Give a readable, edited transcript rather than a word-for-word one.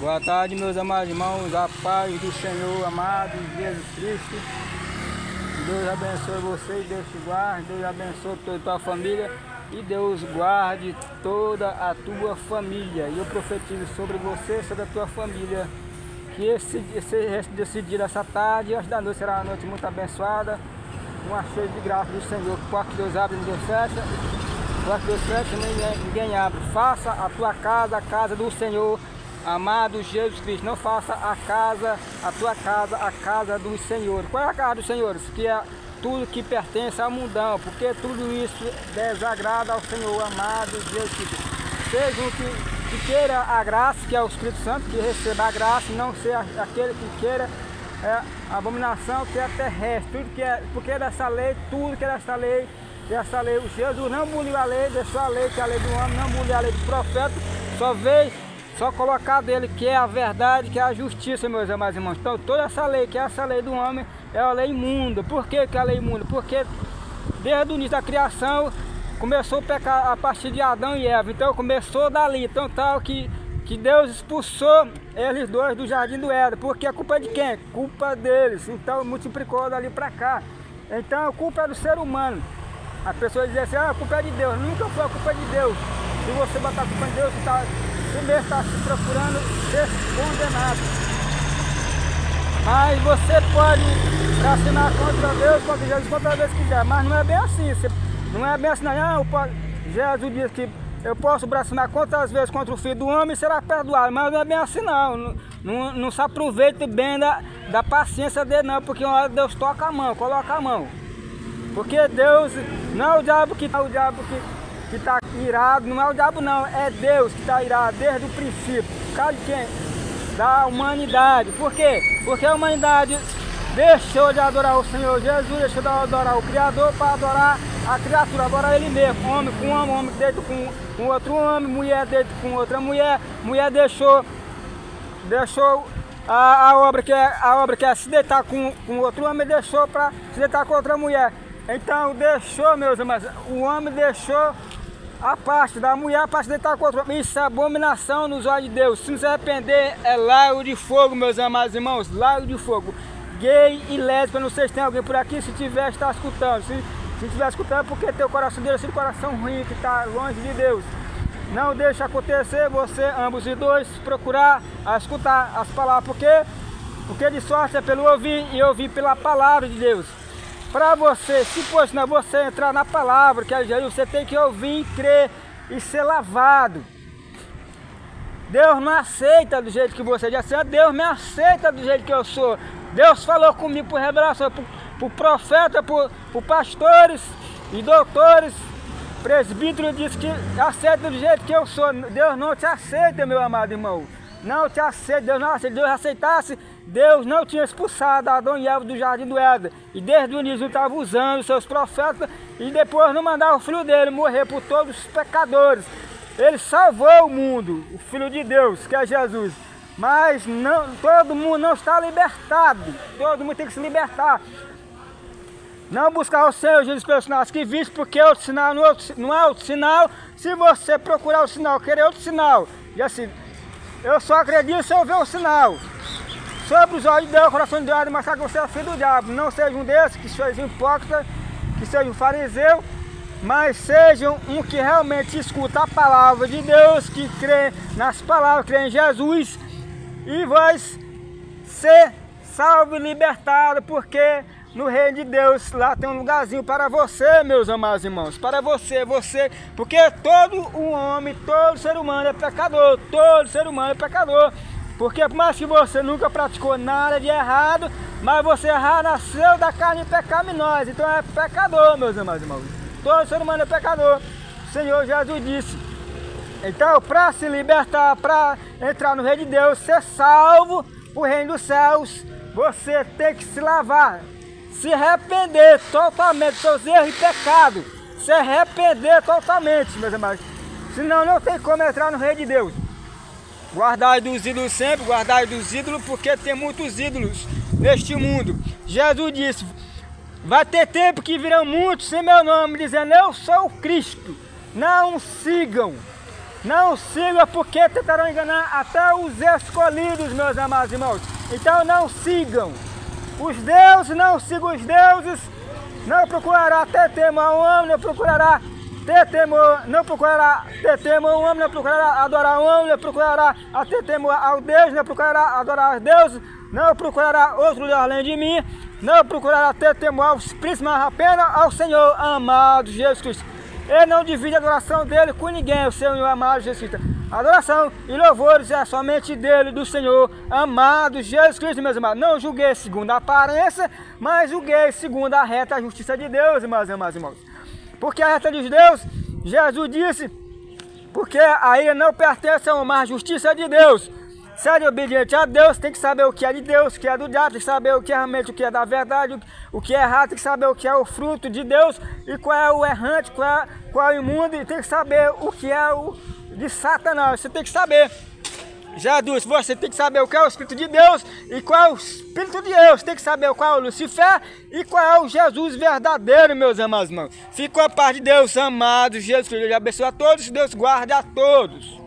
Boa tarde, meus amados irmãos, a paz do Senhor amado Jesus Cristo. Deus abençoe você, Deus te guarde, Deus abençoe toda a tua família e Deus guarde toda a tua família. E eu profetizo sobre você, sobre a tua família, que esse dia, dessa tarde, antes da noite, será uma noite muito abençoada, uma cheia de graça do Senhor. Qual que Deus abre, ninguém fecha. Qual que Deus fecha, ninguém abre. Faça a tua casa, a casa do Senhor. Amado Jesus Cristo, não faça a tua casa, a casa do Senhor. Qual é a casa do Senhor? Que é tudo que pertence ao mundão, porque tudo isso desagrada ao Senhor, amado Jesus Cristo. Seja um que queira a graça, que é o Espírito Santo, que receba a graça, não ser aquele que queira a abominação, que é terrestre. Tudo que é, porque dessa lei, tudo que é dessa lei, Jesus não aboliu a lei, deixou a lei, que é a lei do homem, não aboliu a lei do profeta, só colocar dele que é a verdade, que é a justiça, meus amados irmãos. Então toda essa lei, que é essa lei do homem, é a lei imunda. Por que é a lei imunda? Porque desde o início da criação começou o pecado a partir de Adão e Eva. Então começou dali, então tal que Deus expulsou eles dois do jardim do Éden. Porque a culpa é de quem? Culpa deles. Então multiplicou dali para cá. Então a culpa é do ser humano. As pessoas dizem assim, a culpa é de Deus. Nunca foi a culpa de Deus. Se você botar a culpa em Deus, você mesmo está se procurando ser condenado. Mas você pode assinar contra Deus, contra Jesus, quantas vezes quiser. Mas não é bem assim. Não é bem assim, não. Jesus diz que eu posso bracinar quantas vezes contra o Filho do Homem e será perdoado. Mas não é bem assim, não. Não se aproveita bem da paciência dele, não. Porque uma hora Deus toca a mão, coloca a mão. Porque Deus não é o diabo que está irado, não é o diabo não, é Deus que está irado desde o princípio. Por causa de quem? Da humanidade. Por quê? Porque a humanidade deixou de adorar o Senhor Jesus, deixou de adorar o Criador para adorar a criatura, adorar ele mesmo. Homem com homem, homem deito com outro homem, mulher deito com outra mulher, mulher deixou a obra que é se deitar com outro homem, deixou para se deitar com outra mulher. Então deixou, meus irmãos, o homem deixou a parte da mulher para se deitar com outro homem. Isso é abominação nos olhos de Deus. Se não se arrepender, é lago de fogo, meus amados irmãos, lago de fogo. Gay e lésbica, não sei se tem alguém por aqui, se tiver, está escutando. Se estiver escutando, porque teu coração dele é um coração ruim, que está longe de Deus. Não deixe acontecer você, ambos e dois, procurar escutar as palavras, porque de sorte é pelo ouvir e ouvir pela palavra de Deus. Para você, se for senão você entrar na palavra, que é Jesus, você tem que ouvir, crer e ser lavado. Deus não aceita do jeito que você já é, Deus me aceita do jeito que eu sou. Deus falou comigo por revelação, por profeta, por pastores e doutores, presbítero, disse que aceita do jeito que eu sou. Deus não te aceita, meu amado irmão. Não te aceita, Deus não aceita. Deus aceitasse, Deus não tinha expulsado Adão e Eva do jardim do Éden. E desde o início estava usando seus profetas e depois não mandava o filho dele morrer por todos os pecadores. Ele salvou o mundo, o Filho de Deus, que é Jesus. Mas não, todo mundo não está libertado. Todo mundo tem que se libertar. Não buscar o Senhor Jesus pelos sinais que viste, porque outro sinal não é outro sinal. Se você procurar o sinal, querer outro sinal, e assim, eu só acredito se eu ver o sinal. Sobre os olhos de Deus, o coração de Deus, mostrar que você é filho do diabo. Não seja um desses, que seja um hipócrita, que seja um fariseu, mas seja um que realmente escuta a palavra de Deus, que crê nas palavras, crê em Jesus, e vai ser salvo e libertado, porque no reino de Deus lá tem um lugarzinho para você, meus amados irmãos, para você, porque todo o homem, todo ser humano é pecador, todo ser humano é pecador. Porque por mais que você nunca praticou nada de errado, mas você nasceu da carne pecaminosa, então é pecador, meus amados irmãos. Todo ser humano é pecador. O Senhor Jesus disse. Então, para se libertar, para entrar no reino de Deus, ser salvo, o reino dos céus, você tem que se lavar, se arrepender totalmente dos seus erros e pecados. Se arrepender totalmente, meus amados. Senão não tem como entrar no reino de Deus. Guardai dos ídolos sempre, guardai dos ídolos, porque tem muitos ídolos neste mundo. Jesus disse, vai ter tempo que virão muitos sem meu nome, dizendo, eu sou o Cristo. Não sigam Não sigam, porque tentarão enganar até os escolhidos, meus amados irmãos. Então não sigam os deuses, não sigam os deuses. Não procurará ter temor ao homem, não procurará ter temor, não procurará ter temor ao homem, não procurará adorar o homem, não procurará ter temor ao Deus, não procurará adorar os deuses, não procurará outro Deus além de mim, não procurará ter temor aos príncipes, mas apenas ao Senhor amado Jesus Cristo. Ele não divide a adoração dele com ninguém, o Senhor amado Jesus Cristo. Adoração e louvores é somente dele, do Senhor amado Jesus Cristo, meus amados. Não julguei segundo a aparência, mas julguei segundo a reta justiça de Deus, meus amados irmãos. Porque a reta de Deus, Jesus disse, porque a ira não pertence a uma justiça de Deus. Se é obediente a Deus, tem que saber o que é de Deus, o que é do diabo, tem que saber o que é realmente o que é da verdade, o que é errado, tem que saber o que é o fruto de Deus e qual é o errante, qual é o imundo, e tem que saber o que é o de Satanás. Você tem que saber. Jesus, você tem que saber o que é o Espírito de Deus e qual é o Espírito de Deus. Tem que saber qual é o Lucifer e qual é o Jesus verdadeiro, meus amados irmãos. Fica com a paz de Deus, amado Jesus. Deus abençoe a todos, Deus guarde a todos.